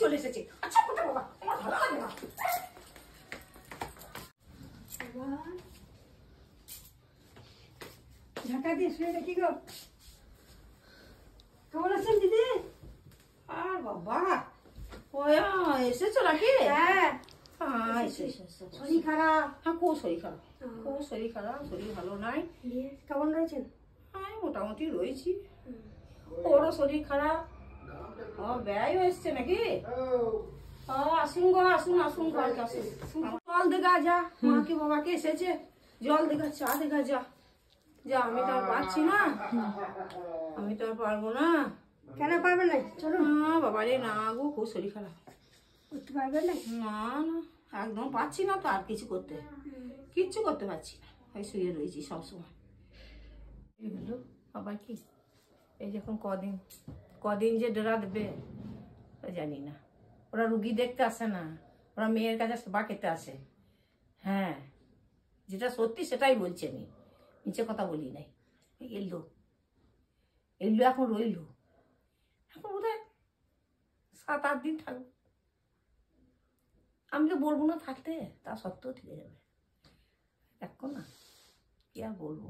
চলে এসেছে। আচ্ছা কোথায় বাবা, আমার ভালো লাগে না। ঝাঁকা দিয়ে শুয়ে দেখি গো। কেমন আছেন দিদি? আর বাবা ওয়া এসেছো নাকি? হ্যাঁ এসেছো। শরীর খারাপ। হ্যাঁ খুব শরীর খারাপ, খুব শরীর খারাপ, শরীর ভালো নাই। কেমন রয়েছেন? আমি মোটামুটি রয়েছি। ওরও শরীর খারাপ। ও ব্যয় এসছে নাকি? আসুন গো, আসুন আসুন ঘরকে আসুন। জল দেখা যা, মাকে বাবাকে এসেছে, জল দেখা, চা দেখা যা। যা, আমি তো আর পারছি না, আমি তো আর পারবো না। কেন পারবেন না? চলো না বাবা রে, না গো, খুব শরীর খারাপ। করতে পারবেন না? না না, একদম পাচ্ছি না তো আর কিছু করতে, কিচ্ছু করতে পারছি না। ওই শুয়ে রয়েছি সবসময়। এই হলো আবার কি, এই যখন কদিন কদিন যে ডেরা দেবে জানি না। ওরা রুগী দেখতে আসে না, ওরা মেয়ের কাছে সেবা খেতে আসে। হ্যাঁ, যেটা সত্যি সেটাই বলছি, আমি নিচে কথা বলি নাই। এলো এলো, এখন রইল, এখন বোধহয় 7-8 দিন থাকবো। আমি তো বলবো না থাকতে, তা সত্ত্বেও থেকে যাবে। দেখো না, কি আর বলবো।